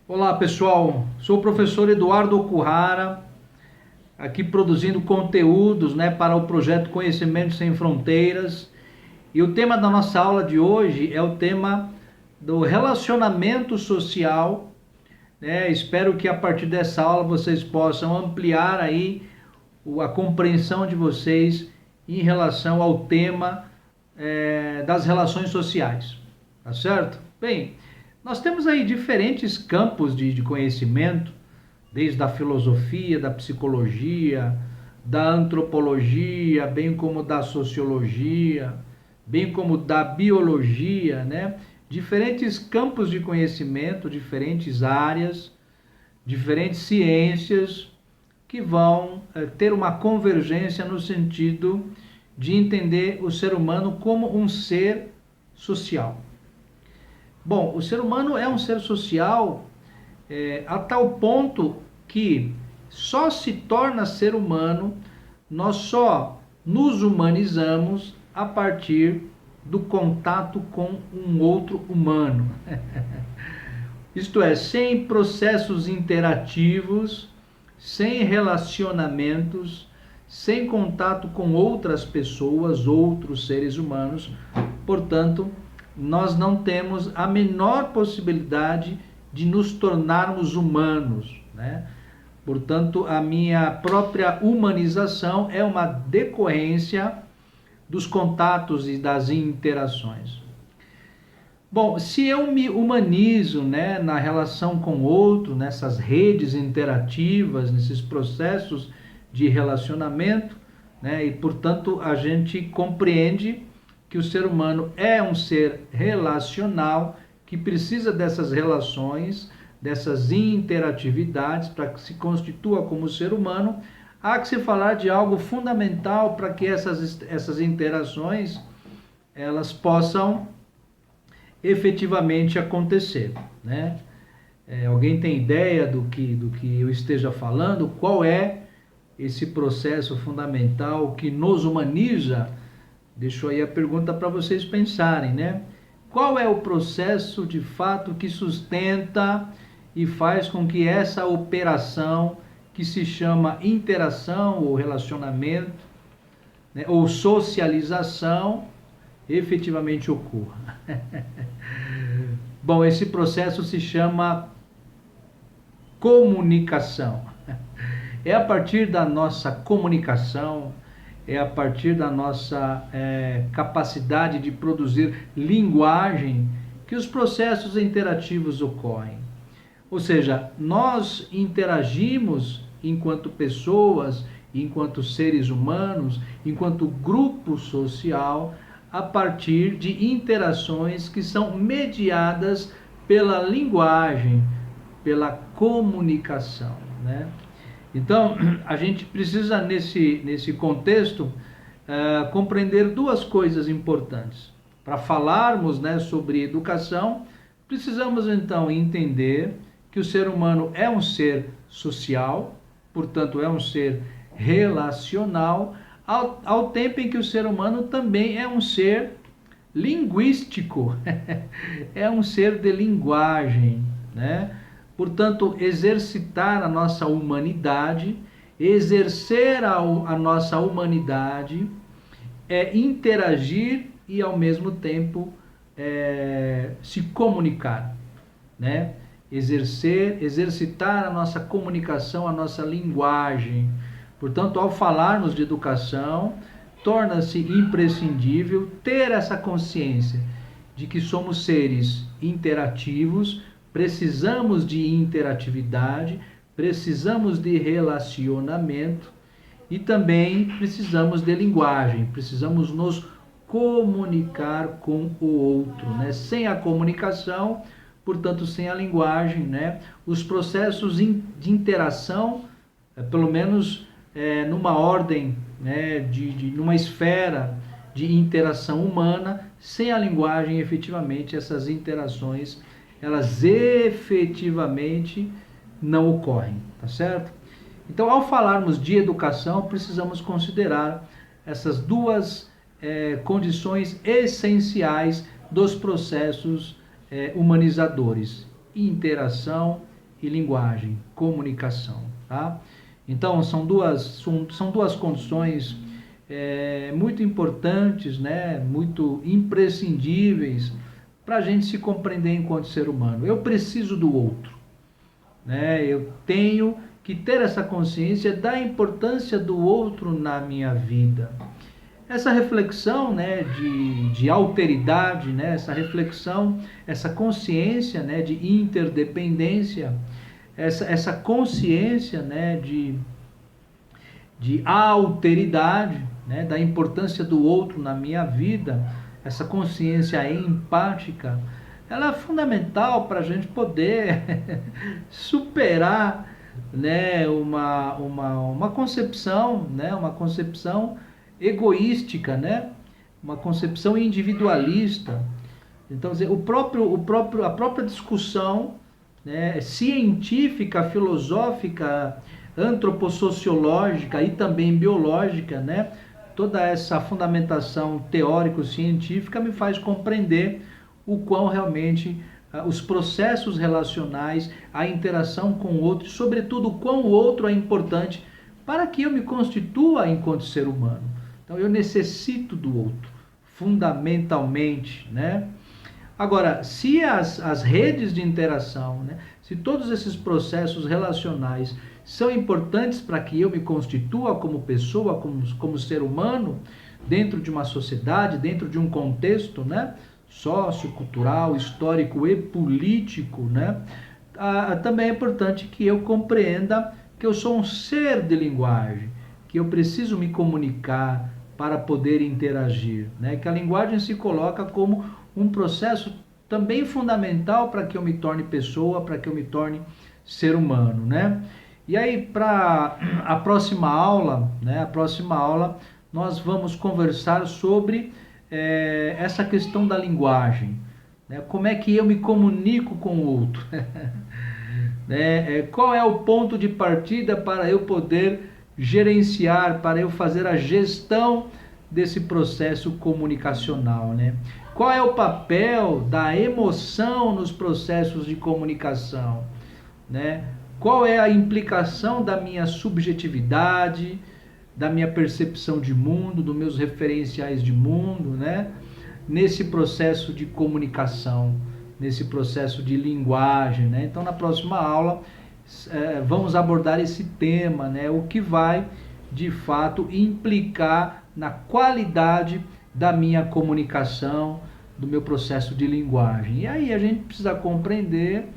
Olá pessoal, sou o professor Eduardo Okuhara, aqui produzindo conteúdos para o projeto Conhecimento Sem Fronteiras. E o tema da nossa aula de hoje é o tema do relacionamento social. Espero que a partir dessa aula vocês possam ampliar aí a compreensão de vocês em relação ao tema das relações sociais, tá certo? Bem, nós temos aí diferentes campos de conhecimento, desde a filosofia, da psicologia, da antropologia, bem como da sociologia, bem como da biologia, Diferentes campos de conhecimento, diferentes áreas, diferentes ciências que vão ter uma convergência no sentido de entender o ser humano como um ser social. Bom, o ser humano é um ser social a tal ponto que só se torna ser humano, nós só nos humanizamos a partir do contato com um outro humano. Isto é, sem processos interativos, sem relacionamentos, sem contato com outras pessoas, outros seres humanos, portanto, nós não temos a menor possibilidade de nos tornarmos humanos, Portanto, a minha própria humanização é uma decorrência dos contatos e das interações. Bom, se eu me humanizo, na relação com o outro, nessas redes interativas, nesses processos de relacionamento, e portanto a gente compreende que o ser humano é um ser relacional, que precisa dessas relações, dessas interatividades para que se constitua como ser humano. Há que se falar de algo fundamental para que essas interações elas possam efetivamente acontecer, Alguém tem ideia do que eu esteja falando? Qual é esse processo fundamental que nos humaniza? Deixo aí a pergunta para vocês pensarem, Qual é o processo de fato que sustenta e faz com que essa operação que se chama interação ou relacionamento, ou socialização, efetivamente ocorra? Bom, esse processo se chama comunicação. É a partir da nossa comunicação, é a partir da nossa capacidade de produzir linguagem que os processos interativos ocorrem. Ou seja, nós interagimos enquanto pessoas, enquanto seres humanos, enquanto grupo social, a partir de interações que são mediadas pela linguagem, pela comunicação, Então, a gente precisa, nesse contexto, compreender duas coisas importantes. Para falarmos sobre educação, precisamos, então, entender que o ser humano é um ser social, portanto, é um ser relacional, ao tempo em que o ser humano também é um ser linguístico, é um ser de linguagem, Portanto, exercitar a nossa humanidade, exercer a nossa humanidade é interagir e, ao mesmo tempo, se comunicar, exercitar a nossa comunicação, a nossa linguagem. Portanto, ao falarmos de educação, torna-se imprescindível ter essa consciência de que somos seres interativos, precisamos de interatividade, precisamos de relacionamento e também precisamos de linguagem, precisamos nos comunicar com o outro, Sem a comunicação, portanto, sem a linguagem, os processos de interação, pelo menos numa ordem, numa esfera de interação humana, sem a linguagem, efetivamente, essas interações elas efetivamente não ocorrem, tá certo? Então, ao falarmos de educação, precisamos considerar essas duas condições essenciais dos processos humanizadores: interação e linguagem, comunicação, tá? Então, são duas condições muito importantes, né? Muito imprescindíveis para a gente se compreender enquanto ser humano. Eu preciso do outro, né? Eu tenho que ter essa consciência da importância do outro na minha vida. Essa reflexão, né, de alteridade, né, essa reflexão, essa consciência, né, de interdependência, essa consciência, né, de alteridade, né, da importância do outro na minha vida, essa consciência empática, ela é fundamental para a gente poder superar, né, uma concepção, né, uma concepção egoística, né, uma concepção individualista. Então, a própria discussão, né, científica, filosófica, antropossociológica e também biológica, né, toda essa fundamentação teórico-científica me faz compreender o quão realmente os processos relacionais, a interação com o outro, sobretudo o quão o outro é importante para que eu me constitua enquanto ser humano. Então eu necessito do outro, fundamentalmente, né? Agora, se as redes de interação, né, se todos esses processos relacionais são importantes para que eu me constitua como pessoa, como ser humano, dentro de uma sociedade, dentro de um contexto, né, sociocultural, histórico e político, né, também é importante que eu compreenda que eu sou um ser de linguagem, que eu preciso me comunicar para poder interagir, né, que a linguagem se coloca como um processo também fundamental para que eu me torne pessoa, para que eu me torne ser humano, né? E aí, para a próxima aula, né? A próxima aula, nós vamos conversar sobre essa questão da linguagem, né? Como é que eu me comunico com o outro? Qual é o ponto de partida para eu poder gerenciar, para eu fazer a gestão desse processo comunicacional, né? Qual é o papel da emoção nos processos de comunicação, né? Qual é a implicação da minha subjetividade, da minha percepção de mundo, dos meus referenciais de mundo, né? Nesse processo de comunicação, nesse processo de linguagem, né? Então, na próxima aula, vamos abordar esse tema, né? O que vai, de fato, implicar na qualidade da minha comunicação, do meu processo de linguagem. E aí a gente precisa compreender,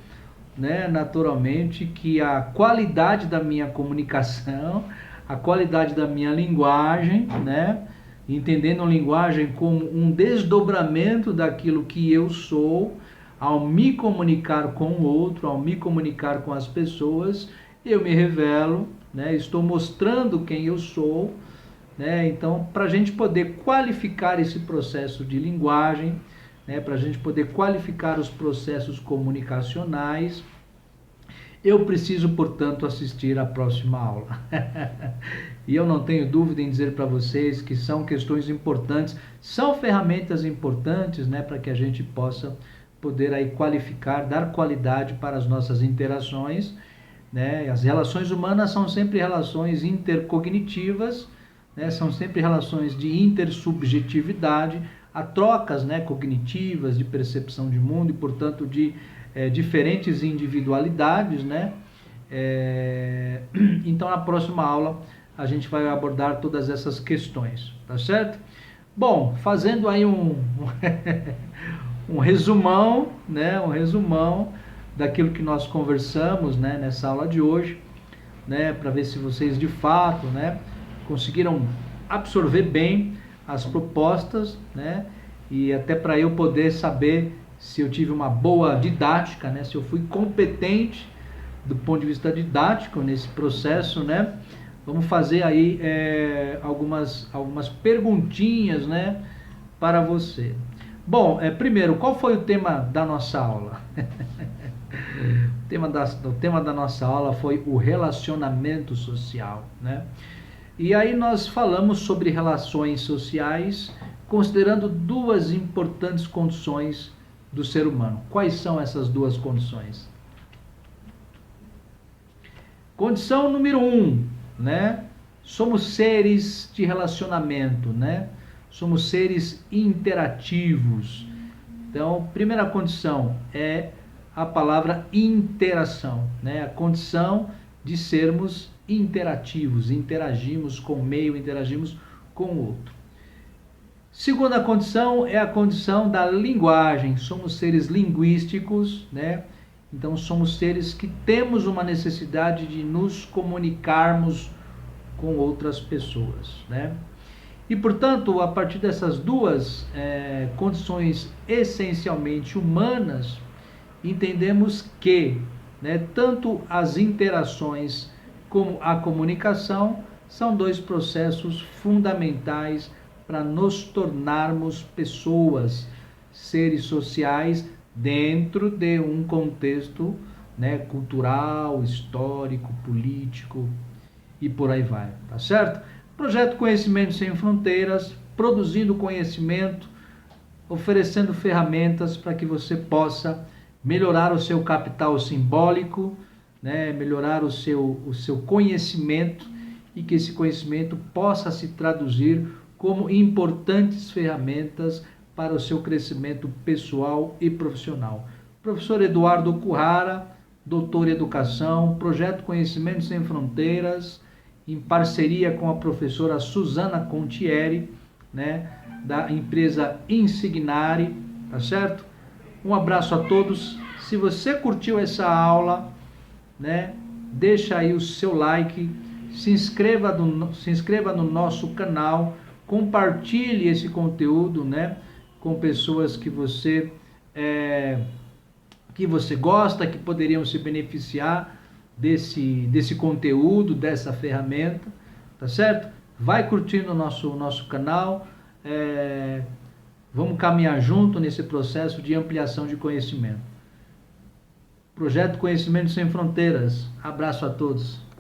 né, naturalmente, que a qualidade da minha comunicação, a qualidade da minha linguagem, né, entendendo a linguagem como um desdobramento daquilo que eu sou, ao me comunicar com o outro, ao me comunicar com as pessoas, eu me revelo, né, estou mostrando quem eu sou, né? Então, para a gente poder qualificar esse processo de linguagem, né, para a gente poder qualificar os processos comunicacionais, eu preciso, portanto, assistir à próxima aula. E eu não tenho dúvida em dizer para vocês que são questões importantes, são ferramentas importantes, né, para que a gente possa poder aí qualificar, dar qualidade para as nossas interações, né? As relações humanas são sempre relações intercognitivas, né? São sempre relações de intersubjetividade, há trocas, né, cognitivas, de percepção de mundo e, portanto, de diferentes individualidades, né? Então, na próxima aula, a gente vai abordar todas essas questões, tá certo? Bom, fazendo aí um resumão, né? Um resumão daquilo que nós conversamos, né, nessa aula de hoje, né, para ver se vocês de fato, né, conseguiram absorver bem as propostas, né, e até para eu poder saber se eu tive uma boa didática, né, se eu fui competente do ponto de vista didático nesse processo, né. Vamos fazer aí algumas perguntinhas, né, para você. Bom, primeiro, qual foi o tema da nossa aula? O tema da nossa aula foi o relacionamento social, né? E aí nós falamos sobre relações sociais, considerando duas importantes condições do ser humano. Quais são essas duas condições? Condição número 1, né? Somos seres de relacionamento, né? Somos seres interativos. Então, primeira condição é a palavra interação, né? A condição de sermos interativos, interagimos com o meio, interagimos com o outro. Segunda condição é a condição da linguagem. Somos seres linguísticos, né? Então somos seres que temos uma necessidade de nos comunicarmos com outras pessoas, né? E portanto, a partir dessas duas condições essencialmente humanas, entendemos que, né, tanto as interações como a comunicação são dois processos fundamentais para nos tornarmos pessoas, seres sociais dentro de um contexto, né, cultural, histórico, político e por aí vai, tá certo? Projeto Conhecimento Sem Fronteiras, produzindo conhecimento, oferecendo ferramentas para que você possa melhorar o seu capital simbólico, né, melhorar o seu conhecimento e que esse conhecimento possa se traduzir como importantes ferramentas para o seu crescimento pessoal e profissional. Professor Eduardo Okuhara, doutor em Educação, Projeto Conhecimento Sem Fronteiras, em parceria com a professora Suzana Contieri, né, da empresa Insignare, tá certo? Um abraço a todos. Se você curtiu essa aula, né, deixa aí o seu like, se inscreva no nosso canal, compartilhe esse conteúdo, né, com pessoas que você gosta, que poderiam se beneficiar desse conteúdo, dessa ferramenta, tá certo? Vai curtindo o nosso canal, vamos caminhar junto nesse processo de ampliação de conhecimento. Projeto Conhecimento Sem Fronteiras. Abraço a todos.